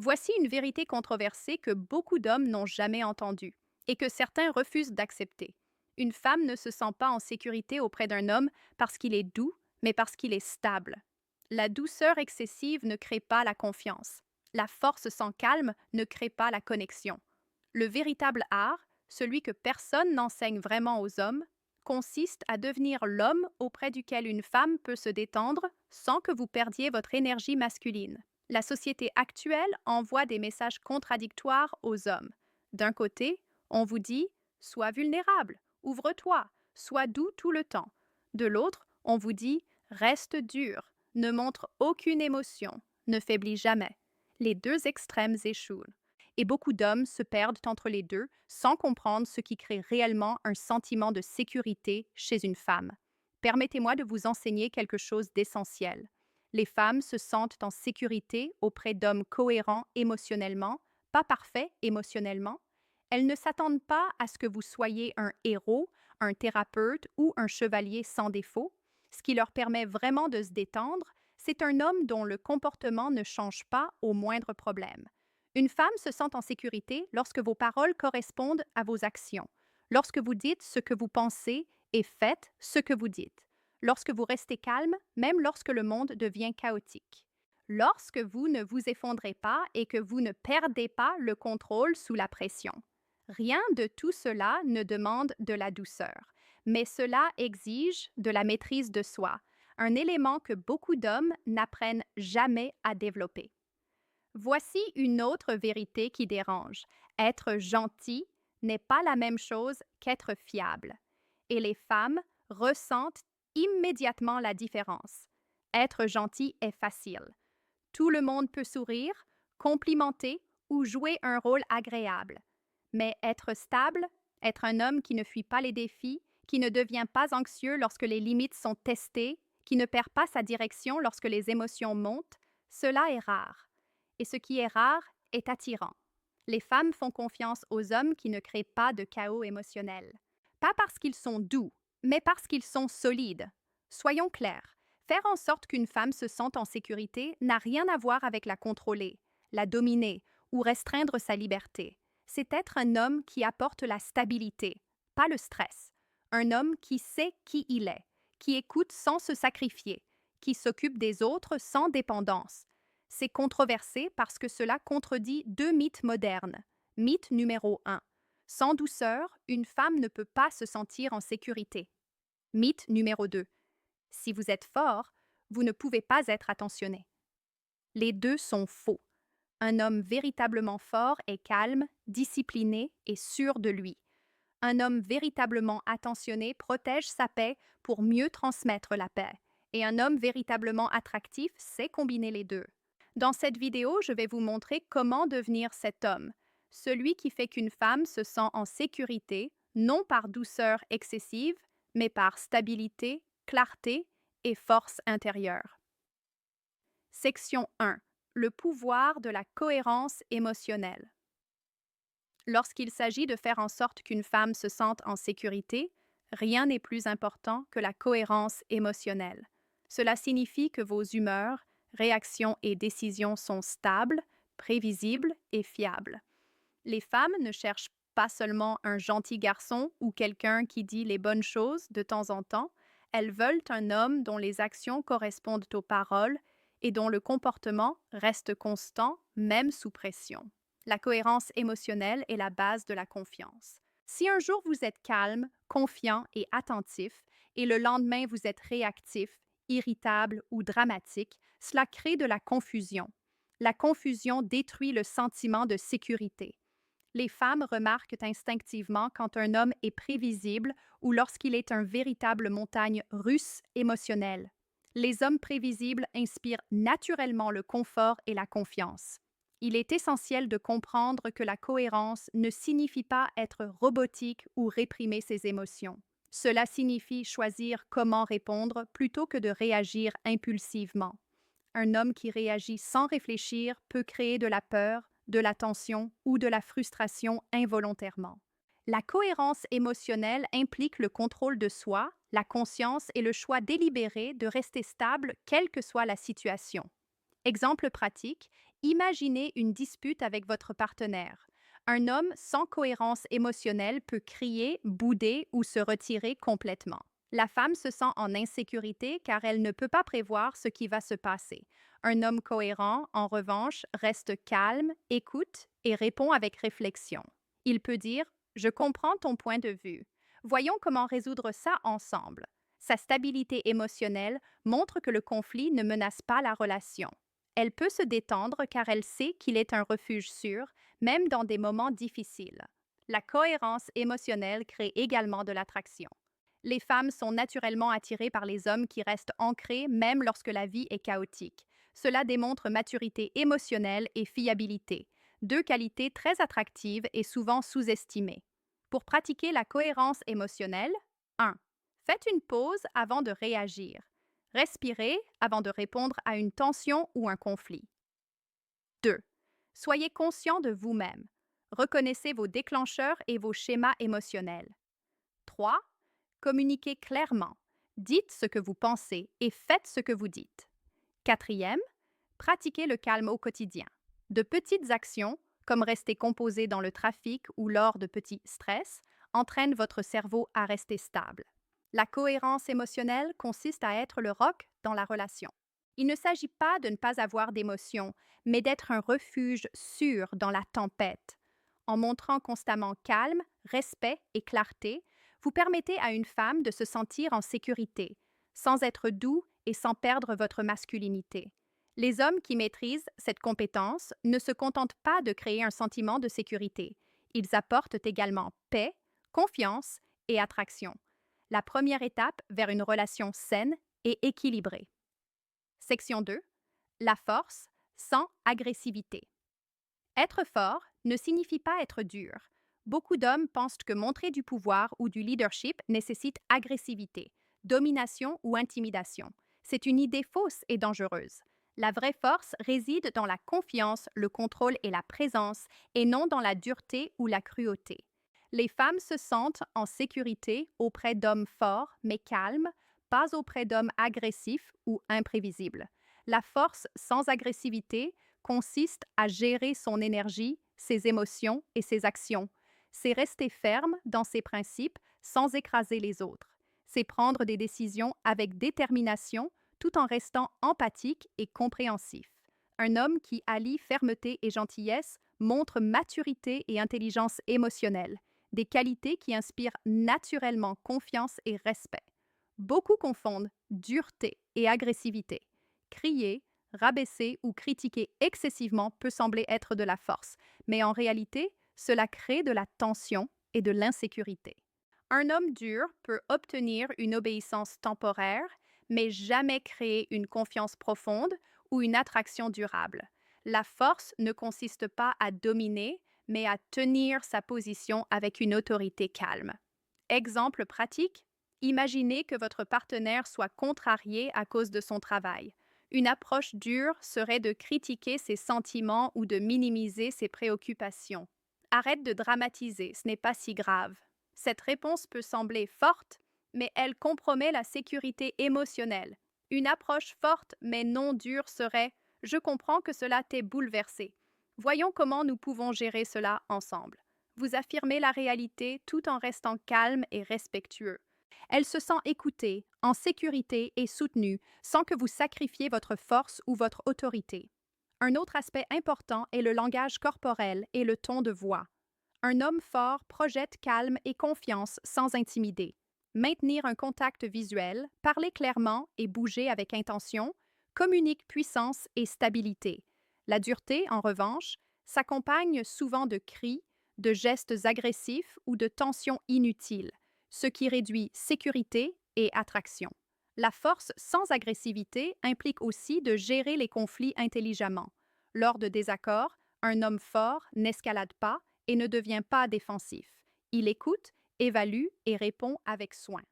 Voici une vérité controversée que beaucoup d'hommes n'ont jamais entendue et que certains refusent d'accepter. Une femme ne se sent pas en sécurité auprès d'un homme parce qu'il est doux, mais parce qu'il est stable. La douceur excessive ne crée pas la confiance. La force sans calme ne crée pas la connexion. Le véritable art, celui que personne n'enseigne vraiment aux hommes, consiste à devenir l'homme auprès duquel une femme peut se détendre sans que vous perdiez votre énergie masculine. La société actuelle envoie des messages contradictoires aux hommes. D'un côté, on vous dit sois vulnérable, ouvre-toi, sois doux tout le temps. De l'autre, on vous dit reste dur, ne montre aucune émotion, ne faiblis jamais. Les deux extrêmes échouent. Et beaucoup d'hommes se perdent entre les deux sans comprendre ce qui crée réellement un sentiment de sécurité chez une femme. Permettez-moi de vous enseigner quelque chose d'essentiel. Les femmes se sentent en sécurité auprès d'hommes cohérents émotionnellement, pas parfaits émotionnellement. Elles ne s'attendent pas à ce que vous soyez un héros, un thérapeute ou un chevalier sans défaut. Ce qui leur permet vraiment de se détendre, c'est un homme dont le comportement ne change pas au moindre problème. Une femme se sent en sécurité lorsque vos paroles correspondent à vos actions, lorsque vous dites ce que vous pensez et faites ce que vous dites, lorsque vous restez calme, même lorsque le monde devient chaotique, lorsque vous ne vous effondrez pas et que vous ne perdez pas le contrôle sous la pression. Rien de tout cela ne demande de la douceur, mais cela exige de la maîtrise de soi, un élément que beaucoup d'hommes n'apprennent jamais à développer. Voici une autre vérité qui dérange. Être gentil n'est pas la même chose qu'être fiable. Et les femmes ressentent immédiatement la différence. Être gentil est facile. Tout le monde peut sourire, complimenter ou jouer un rôle agréable. Mais être stable, être un homme qui ne fuit pas les défis, qui ne devient pas anxieux lorsque les limites sont testées, qui ne perd pas sa direction lorsque les émotions montent, cela est rare. Et ce qui est rare est attirant. Les femmes font confiance aux hommes qui ne créent pas de chaos émotionnel. Pas parce qu'ils sont doux, mais parce qu'ils sont solides. Soyons clairs, faire en sorte qu'une femme se sente en sécurité n'a rien à voir avec la contrôler, la dominer ou restreindre sa liberté. C'est être un homme qui apporte la stabilité, pas le stress. Un homme qui sait qui il est, qui écoute sans se sacrifier, qui s'occupe des autres sans dépendance. C'est controversé parce que cela contredit deux mythes modernes. Mythe numéro 1. Sans douceur, une femme ne peut pas se sentir en sécurité. Mythe numéro 2. Si vous êtes fort, vous ne pouvez pas être attentionné. Les deux sont faux. Un homme véritablement fort est calme, discipliné et sûr de lui. Un homme véritablement attentionné protège sa paix pour mieux transmettre la paix. Et un homme véritablement attractif sait combiner les deux. Dans cette vidéo, je vais vous montrer comment devenir cet homme, celui qui fait qu'une femme se sent en sécurité, non par douceur excessive, mais par stabilité, clarté et force intérieure. Section 1. Le pouvoir de la cohérence émotionnelle. Lorsqu'il s'agit de faire en sorte qu'une femme se sente en sécurité, rien n'est plus important que la cohérence émotionnelle. Cela signifie que vos humeurs, réactions et décisions sont stables, prévisibles et fiables. Les femmes ne cherchent pas seulement un gentil garçon ou quelqu'un qui dit les bonnes choses de temps en temps, elles veulent un homme dont les actions correspondent aux paroles et dont le comportement reste constant même sous pression. La cohérence émotionnelle est la base de la confiance. Si un jour vous êtes calme, confiant et attentif, et le lendemain vous êtes réactif, irritable ou dramatique, cela crée de la confusion. La confusion détruit le sentiment de sécurité. Les femmes remarquent instinctivement quand un homme est prévisible ou lorsqu'il est un véritable montagne russe émotionnelle. Les hommes prévisibles inspirent naturellement le confort et la confiance. Il est essentiel de comprendre que la cohérence ne signifie pas être robotique ou réprimer ses émotions. Cela signifie choisir comment répondre plutôt que de réagir impulsivement. Un homme qui réagit sans réfléchir peut créer de la peur, de la tension ou de la frustration involontairement. La cohérence émotionnelle implique le contrôle de soi, la conscience et le choix délibéré de rester stable quelle que soit la situation. Exemple pratique, Imaginez une dispute avec votre partenaire. Un homme sans cohérence émotionnelle peut crier, bouder ou se retirer complètement. La femme se sent en insécurité car elle ne peut pas prévoir ce qui va se passer. Un homme cohérent, en revanche, reste calme, écoute et répond avec réflexion. Il peut dire: Je comprends ton point de vue. Voyons comment résoudre ça ensemble. Sa stabilité émotionnelle montre que le conflit ne menace pas la relation. Elle peut se détendre car elle sait qu'il est un refuge sûr, même dans des moments difficiles. La cohérence émotionnelle crée également de l'attraction. Les femmes sont naturellement attirées par les hommes qui restent ancrés même lorsque la vie est chaotique. Cela démontre maturité émotionnelle et fiabilité, deux qualités très attractives et souvent sous-estimées. Pour pratiquer la cohérence émotionnelle, 1. Faites une pause avant de réagir. Respirez avant de répondre à une tension ou un conflit. 2. Soyez conscient de vous-même. Reconnaissez vos déclencheurs et vos schémas émotionnels. 3. Communiquez clairement. Dites ce que vous pensez et faites ce que vous dites. 4. Pratiquez le calme au quotidien. De petites actions, comme rester composé dans le trafic ou lors de petits stress, entraînent votre cerveau à rester stable. La cohérence émotionnelle consiste à être le roc dans la relation. Il ne s'agit pas de ne pas avoir d'émotions, mais d'être un refuge sûr dans la tempête. En montrant constamment calme, respect et clarté, vous permettez à une femme de se sentir en sécurité, sans être doux et sans perdre votre masculinité. Les hommes qui maîtrisent cette compétence ne se contentent pas de créer un sentiment de sécurité. Ils apportent également paix, confiance et attraction. La première étape vers une relation saine et équilibrée. Section 2. La force sans agressivité. Être fort ne signifie pas être dur. Beaucoup d'hommes pensent que montrer du pouvoir ou du leadership nécessite agressivité, domination ou intimidation. C'est une idée fausse et dangereuse. La vraie force réside dans la confiance, le contrôle et la présence, et non dans la dureté ou la cruauté. Les femmes se sentent en sécurité auprès d'hommes forts mais calmes, pas auprès d'hommes agressifs ou imprévisibles. La force sans agressivité consiste à gérer son énergie, ses émotions et ses actions. C'est rester ferme dans ses principes sans écraser les autres. C'est prendre des décisions avec détermination tout en restant empathique et compréhensif. Un homme qui allie fermeté et gentillesse montre maturité et intelligence émotionnelle, des qualités qui inspirent naturellement confiance et respect. Beaucoup confondent dureté et agressivité. Crier, rabaisser ou critiquer excessivement peut sembler être de la force, mais en réalité, cela crée de la tension et de l'insécurité. Un homme dur peut obtenir une obéissance temporaire, mais jamais créer une confiance profonde ou une attraction durable. La force ne consiste pas à dominer, mais à tenir sa position avec une autorité calme. Exemple pratique, imaginez que votre partenaire soit contrarié à cause de son travail. Une approche dure serait de critiquer ses sentiments ou de minimiser ses préoccupations. Arrête de dramatiser, ce n'est pas si grave. Cette réponse peut sembler forte, mais elle compromet la sécurité émotionnelle. Une approche forte mais non dure serait: Je comprends que cela t'ait bouleversé. Voyons comment nous pouvons gérer cela ensemble. Vous affirmez la réalité tout en restant calme et respectueux. Elle se sent écoutée, en sécurité et soutenue, sans que vous sacrifiez votre force ou votre autorité. Un autre aspect important est le langage corporel et le ton de voix. Un homme fort projette calme et confiance sans intimider. Maintenir un contact visuel, parler clairement et bouger avec intention communique puissance et stabilité. La dureté, en revanche, s'accompagne souvent de cris, de gestes agressifs ou de tensions inutiles, ce qui réduit sécurité et attraction. La force sans agressivité implique aussi de gérer les conflits intelligemment. Lors de désaccords, un homme fort n'escalade pas et ne devient pas défensif. Il écoute, évalue et répond avec soin.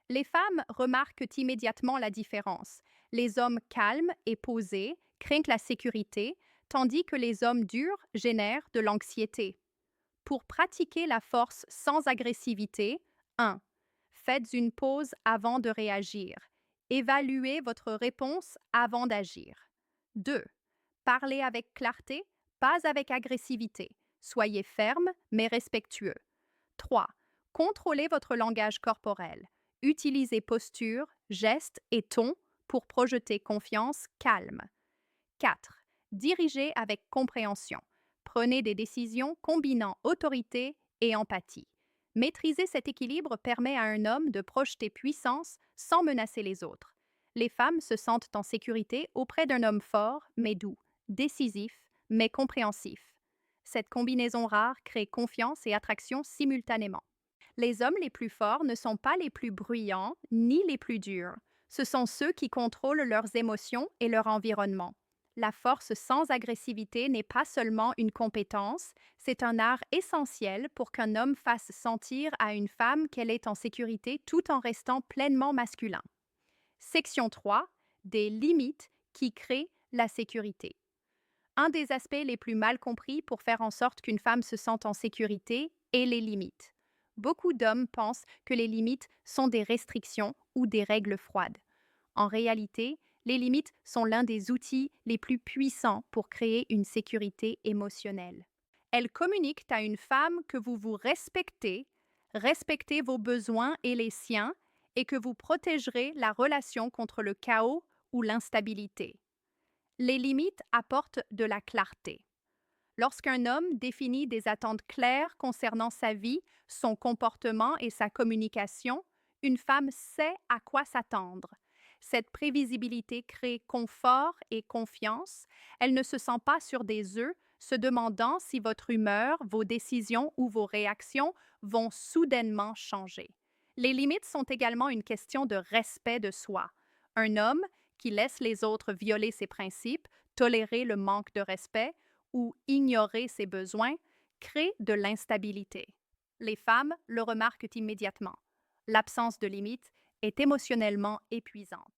Les femmes remarquent immédiatement la différence. Les hommes calmes et posés craignent la sécurité, tandis que les hommes durs génèrent de l'anxiété. Pour pratiquer la force sans agressivité, 1. Faites une pause avant de réagir. Évaluez votre réponse avant d'agir. 2. Parlez avec clarté, pas avec agressivité. Soyez ferme mais respectueux. 3. Contrôlez votre langage corporel. Utilisez posture, gestes et ton pour projeter confiance calme. 4. Dirigez avec compréhension. Prenez des décisions combinant autorité et empathie. Maîtriser cet équilibre permet à un homme de projeter puissance sans menacer les autres. Les femmes se sentent en sécurité auprès d'un homme fort mais doux, décisif mais compréhensif. Cette combinaison rare crée confiance et attraction simultanément. Les hommes les plus forts ne sont pas les plus bruyants ni les plus durs. Ce sont ceux qui contrôlent leurs émotions et leur environnement. La force sans agressivité n'est pas seulement une compétence, c'est un art essentiel pour qu'un homme fasse sentir à une femme qu'elle est en sécurité tout en restant pleinement masculin. Section 3. Des limites qui créent la sécurité. Un des aspects les plus mal compris pour faire en sorte qu'une femme se sente en sécurité est les limites. Beaucoup d'hommes pensent que les limites sont des restrictions ou des règles froides. En réalité, les limites sont l'un des outils les plus puissants pour créer une sécurité émotionnelle. Elles communiquent à une femme que vous vous respectez, respectez vos besoins et les siens, et que vous protégerez la relation contre le chaos ou l'instabilité. Les limites apportent de la clarté. Lorsqu'un homme définit des attentes claires concernant sa vie, son comportement et sa communication, une femme sait à quoi s'attendre. Cette prévisibilité crée confort et confiance. Elle ne se sent pas sur des œufs, se demandant si votre humeur, vos décisions ou vos réactions vont soudainement changer. Les limites sont également une question de respect de soi. Un homme qui laisse les autres violer ses principes, tolérer le manque de respect ou ignorer ses besoins crée de l'instabilité. Les femmes le remarquent immédiatement. L'absence de limites est émotionnellement épuisante.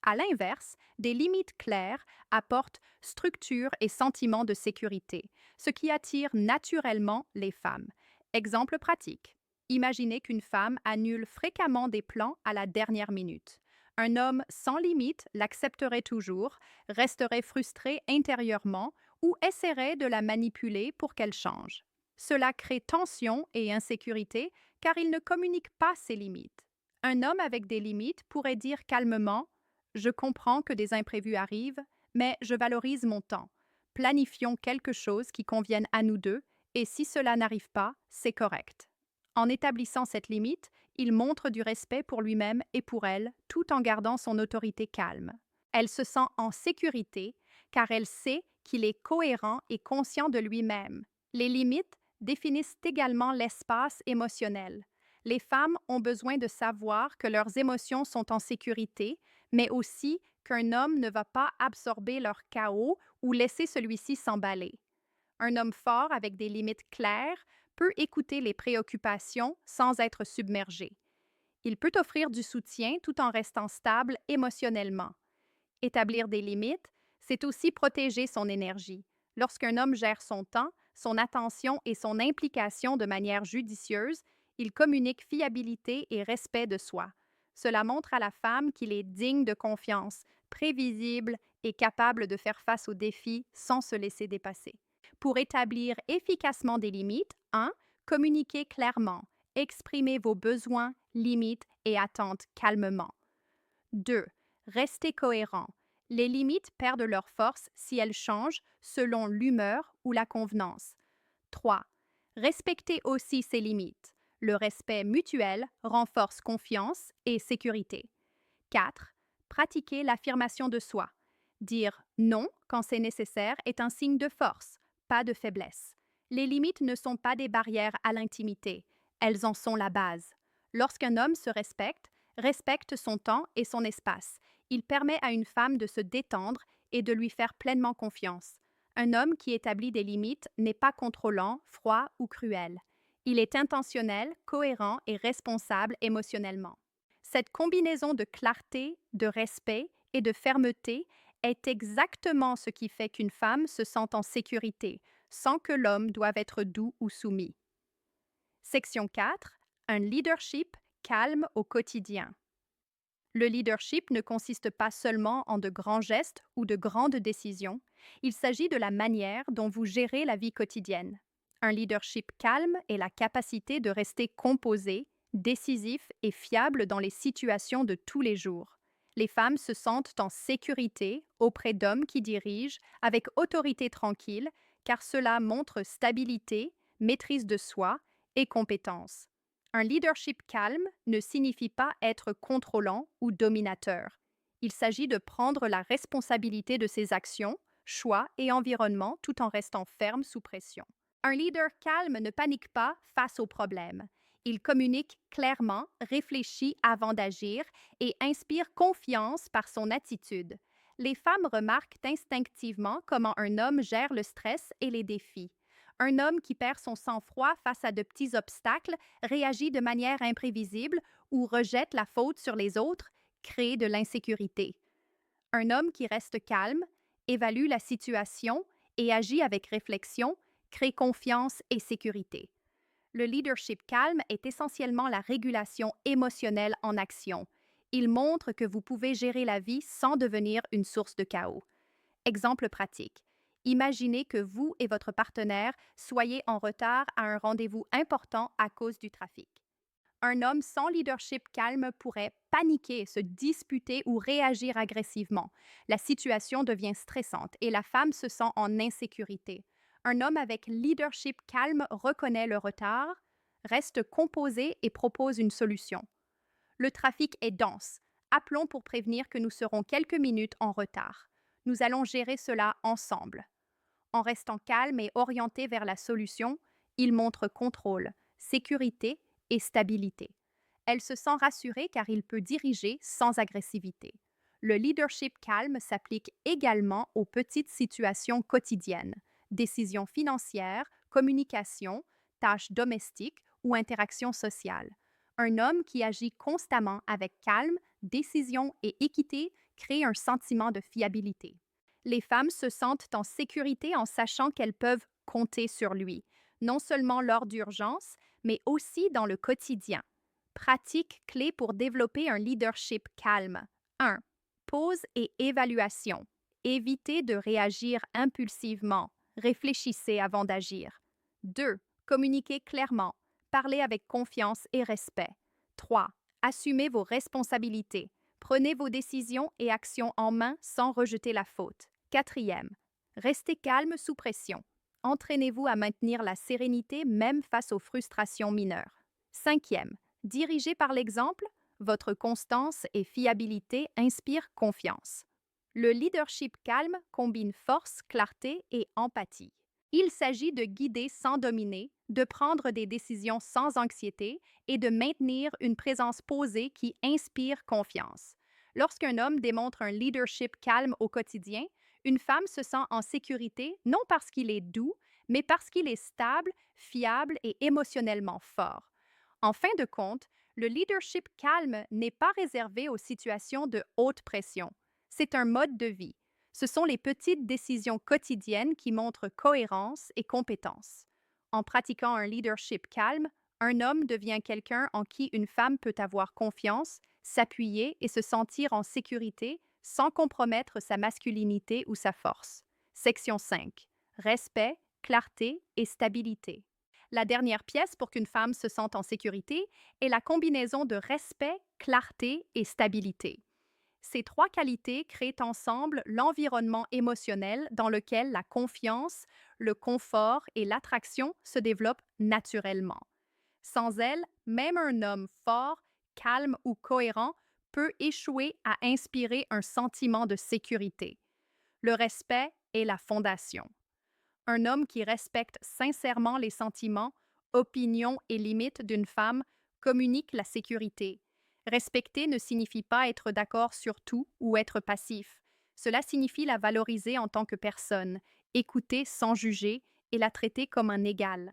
À l'inverse, des limites claires apportent structure et sentiment de sécurité, ce qui attire naturellement les femmes. Exemple pratique. Imaginez qu'une femme annule fréquemment des plans à la dernière minute. Un homme sans limite l'accepterait toujours, resterait frustré intérieurement ou essaierait de la manipuler pour qu'elle change. Cela crée tension et insécurité car il ne communique pas ses limites. Un homme avec des limites pourrait dire calmement « Je comprends que des imprévus arrivent, mais je valorise mon temps. Planifions quelque chose qui convienne à nous deux et si cela n'arrive pas, c'est correct. » En établissant cette limite, il montre du respect pour lui-même et pour elle, tout en gardant son autorité calme. Elle se sent en sécurité car elle sait qu'il est cohérent et conscient de lui-même. Les limites définissent également l'espace émotionnel. Les femmes ont besoin de savoir que leurs émotions sont en sécurité, mais aussi qu'un homme ne va pas absorber leur chaos ou laisser celui-ci s'emballer. Un homme fort avec des limites claires peut écouter les préoccupations sans être submergé. Il peut offrir du soutien tout en restant stable émotionnellement. Établir des limites, c'est aussi protéger son énergie. Lorsqu'un homme gère son temps, son attention et son implication de manière judicieuse, il communique fiabilité et respect de soi. Cela montre à la femme qu'il est digne de confiance, prévisible et capable de faire face aux défis sans se laisser dépasser. Pour établir efficacement des limites, 1. Communiquez clairement. Exprimez vos besoins, limites et attentes calmement. 2. Restez cohérent. Les limites perdent leur force si elles changent selon l'humeur ou la convenance. 3. Respectez aussi ces limites. Le respect mutuel renforce confiance et sécurité. 4. Pratiquez l'affirmation de soi. Dire non quand c'est nécessaire est un signe de force, pas de faiblesse. Les limites ne sont pas des barrières à l'intimité, elles en sont la base. Lorsqu'un homme se respecte son temps et son espace, il permet à une femme de se détendre et de lui faire pleinement confiance. Un homme qui établit des limites n'est pas contrôlant, froid ou cruel. Il est intentionnel, cohérent et responsable émotionnellement. Cette combinaison de clarté, de respect et de fermeté est exactement ce qui fait qu'une femme se sente en sécurité, sans que l'homme doive être doux ou soumis. Section 4. Un leadership calme au quotidien. Le leadership ne consiste pas seulement en de grands gestes ou de grandes décisions, il s'agit de la manière dont vous gérez la vie quotidienne. Un leadership calme est la capacité de rester composé, décisif et fiable dans les situations de tous les jours. Les femmes se sentent en sécurité auprès d'hommes qui dirigent avec autorité tranquille, car cela montre stabilité, maîtrise de soi et compétence. Un leadership calme ne signifie pas être contrôlant ou dominateur. Il s'agit de prendre la responsabilité de ses actions, choix et environnement tout en restant ferme sous pression. Un leader calme ne panique pas face aux problèmes. Il communique clairement, réfléchit avant d'agir et inspire confiance par son attitude. Les femmes remarquent instinctivement comment un homme gère le stress et les défis. Un homme qui perd son sang-froid face à de petits obstacles, réagit de manière imprévisible ou rejette la faute sur les autres, crée de l'insécurité. Un homme qui reste calme, évalue la situation et agit avec réflexion, crée confiance et sécurité. Le leadership calme est essentiellement la régulation émotionnelle en action. Il montre que vous pouvez gérer la vie sans devenir une source de chaos. Exemple pratique. Imaginez que vous et votre partenaire soyez en retard à un rendez-vous important à cause du trafic. Un homme sans leadership calme pourrait paniquer, se disputer ou réagir agressivement. La situation devient stressante et la femme se sent en insécurité. Un homme avec leadership calme reconnaît le retard, reste composé et propose une solution. Le trafic est dense. Appelons pour prévenir que nous serons quelques minutes en retard. Nous allons gérer cela ensemble. En restant calme et orienté vers la solution, il montre contrôle, sécurité et stabilité. Elle se sent rassurée car il peut diriger sans agressivité. Le leadership calme s'applique également aux petites situations quotidiennes, décisions financières, communication, tâches domestiques ou interactions sociales. Un homme qui agit constamment avec calme, décision et équité crée un sentiment de fiabilité. Les femmes se sentent en sécurité en sachant qu'elles peuvent compter sur lui, non seulement lors d'urgences, mais aussi dans le quotidien. Pratique clé pour développer un leadership calme. 1. Pause et évaluation. Évitez de réagir impulsivement. Réfléchissez avant d'agir. 2. Communiquez clairement. Parlez avec confiance et respect. 3. Assumez vos responsabilités. Prenez vos décisions et actions en main sans rejeter la faute. 4. Restez calme sous pression. Entraînez-vous à maintenir la sérénité même face aux frustrations mineures. 5. Dirigez par l'exemple. Votre constance et fiabilité inspirent confiance. Le leadership calme combine force, clarté et empathie. Il s'agit de guider sans dominer, de prendre des décisions sans anxiété et de maintenir une présence posée qui inspire confiance. Lorsqu'un homme démontre un leadership calme au quotidien, une femme se sent en sécurité non parce qu'il est doux, mais parce qu'il est stable, fiable et émotionnellement fort. En fin de compte, le leadership calme n'est pas réservé aux situations de haute pression. C'est un mode de vie. Ce sont les petites décisions quotidiennes qui montrent cohérence et compétence. En pratiquant un leadership calme, un homme devient quelqu'un en qui une femme peut avoir confiance, s'appuyer et se sentir en sécurité sans compromettre sa masculinité ou sa force. Section 5. Respect, clarté et stabilité. La dernière pièce pour qu'une femme se sente en sécurité est la combinaison de respect, clarté et stabilité. Ces trois qualités créent ensemble l'environnement émotionnel dans lequel la confiance, le confort et l'attraction se développent naturellement. Sans elles, même un homme fort, calme ou cohérent peut échouer à inspirer un sentiment de sécurité. Le respect est la fondation. Un homme qui respecte sincèrement les sentiments, opinions et limites d'une femme communique la sécurité. Respecter ne signifie pas être d'accord sur tout ou être passif. Cela signifie la valoriser en tant que personne, écouter sans juger et la traiter comme un égal.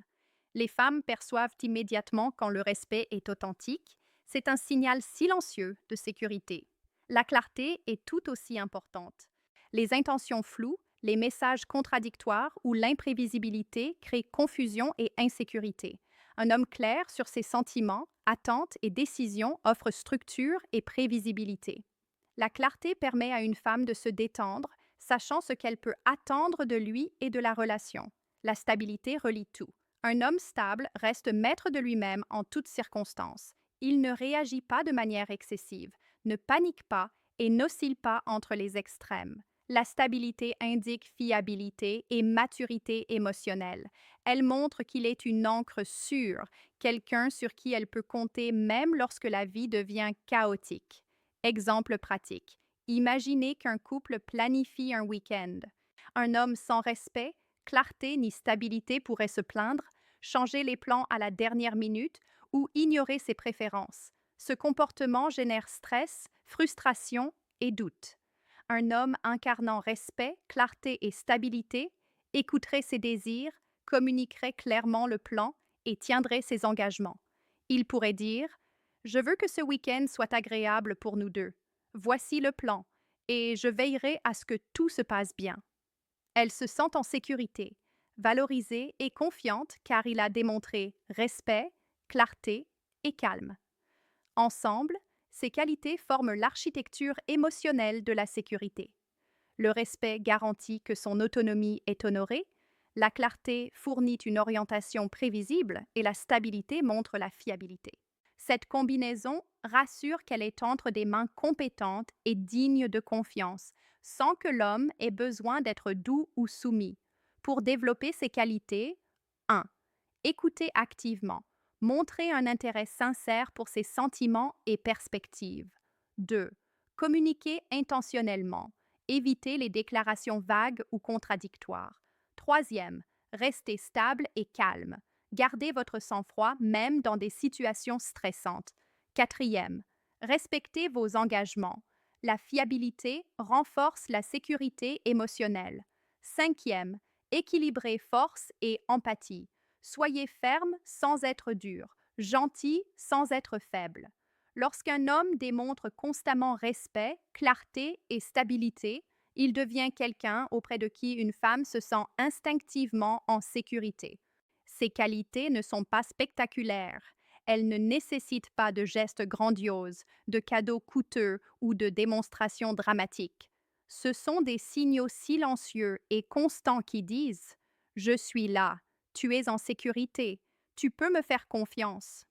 Les femmes perçoivent immédiatement quand le respect est authentique. C'est un signal silencieux de sécurité. La clarté est tout aussi importante. Les intentions floues, les messages contradictoires ou l'imprévisibilité créent confusion et insécurité. Un homme clair sur ses sentiments, attentes et décisions offre structure et prévisibilité. La clarté permet à une femme de se détendre, sachant ce qu'elle peut attendre de lui et de la relation. La stabilité relie tout. Un homme stable reste maître de lui-même en toutes circonstances. Il ne réagit pas de manière excessive, ne panique pas et n'oscille pas entre les extrêmes. La stabilité indique fiabilité et maturité émotionnelle. Elle montre qu'il est une ancre sûre, quelqu'un sur qui elle peut compter même lorsque la vie devient chaotique. Exemple pratique. Imaginez qu'un couple planifie un week-end. Un homme sans respect, clarté ni stabilité pourrait se plaindre, changer les plans à la dernière minute ou ignorer ses préférences. Ce comportement génère stress, frustration et doute. Un homme incarnant respect, clarté et stabilité écouterait ses désirs, communiquerait clairement le plan et tiendrait ses engagements. Il pourrait dire: je veux que ce week-end soit agréable pour nous deux. Voici le plan, et je veillerai à ce que tout se passe bien. Elle se sent en sécurité, valorisée et confiante car il a démontré respect, clarté et calme. Ensemble, ces qualités forment l'architecture émotionnelle de la sécurité. Le respect garantit que son autonomie est honorée, la clarté fournit une orientation prévisible et la stabilité montre la fiabilité. Cette combinaison rassure qu'elle est entre des mains compétentes et dignes de confiance, sans que l'homme ait besoin d'être doux ou soumis. Pour développer ces qualités, 1. Écoutez activement. Montrez un intérêt sincère pour ses sentiments et perspectives. 2. Communiquez intentionnellement. Évitez les déclarations vagues ou contradictoires. Troisième, restez stable et calme. Gardez votre sang-froid même dans des situations stressantes. Quatrième, respectez vos engagements. La fiabilité renforce la sécurité émotionnelle. Cinquième, équilibrez force et empathie. Soyez ferme sans être dur, gentil sans être faible. Lorsqu'un homme démontre constamment respect, clarté et stabilité, il devient quelqu'un auprès de qui une femme se sent instinctivement en sécurité. Ces qualités ne sont pas spectaculaires. Elles ne nécessitent pas de gestes grandioses, de cadeaux coûteux ou de démonstrations dramatiques. Ce sont des signaux silencieux et constants qui disent: je suis là, tu es en sécurité, tu peux me faire confiance.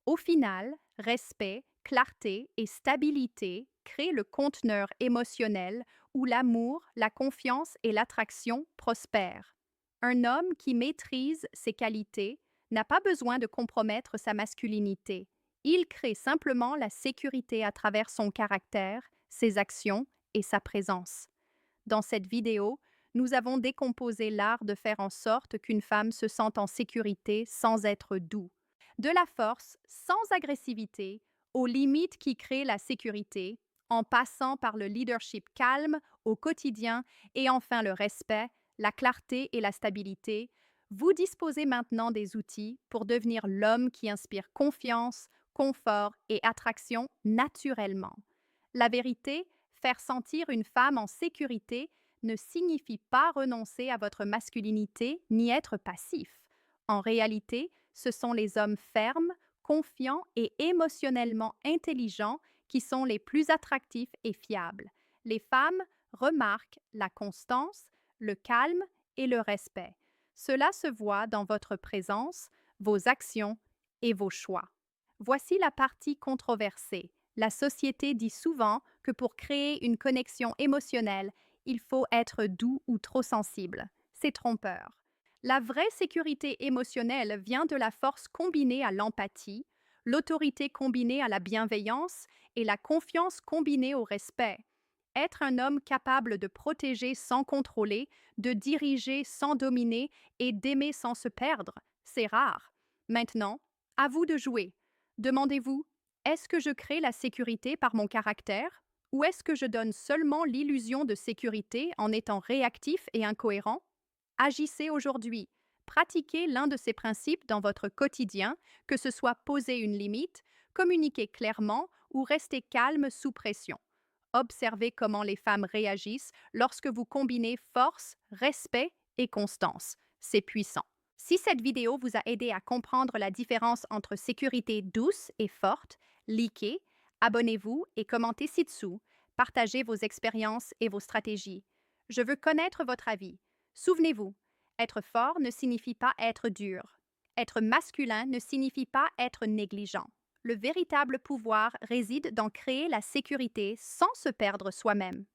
Au final, respect, clarté et stabilité créent le conteneur émotionnel où l'amour, la confiance et l'attraction prospèrent. Un homme qui maîtrise ses qualités n'a pas besoin de compromettre sa masculinité. Il crée simplement la sécurité à travers son caractère, ses actions et sa présence. Dans cette vidéo, nous avons décomposé l'art de faire en sorte qu'une femme se sente en sécurité sans être doux. De la force, sans agressivité, aux limites qui créent la sécurité, en passant par le leadership calme au quotidien et enfin le respect, la clarté et la stabilité, vous disposez maintenant des outils pour devenir l'homme qui inspire confiance, confort et attraction naturellement. La vérité, faire sentir une femme en sécurité ne signifie pas renoncer à votre masculinité ni être passif. En réalité, ce sont les hommes fermes, confiants et émotionnellement intelligents qui sont les plus attractifs et fiables. Les femmes remarquent la constance, le calme et le respect. Cela se voit dans votre présence, vos actions et vos choix. Voici la partie controversée. La société dit souvent que pour créer une connexion émotionnelle, il faut être doux ou trop sensible. C'est trompeur. La vraie sécurité émotionnelle vient de la force combinée à l'empathie, l'autorité combinée à la bienveillance et la confiance combinée au respect. Être un homme capable de protéger sans contrôler, de diriger sans dominer et d'aimer sans se perdre, c'est rare. Maintenant, à vous de jouer. Demandez-vous: est-ce que je crée la sécurité par mon caractère ou est-ce que je donne seulement l'illusion de sécurité en étant réactif et incohérent? Agissez aujourd'hui. Pratiquez l'un de ces principes dans votre quotidien, que ce soit poser une limite, communiquer clairement ou rester calme sous pression. Observez comment les femmes réagissent lorsque vous combinez force, respect et constance. C'est puissant. Si cette vidéo vous a aidé à comprendre la différence entre sécurité douce et forte, likez, abonnez-vous et commentez ci-dessous. Partagez vos expériences et vos stratégies. Je veux connaître votre avis. Souvenez-vous, être fort ne signifie pas être dur. Être masculin ne signifie pas être négligent. Le véritable pouvoir réside dans créer la sécurité sans se perdre soi-même.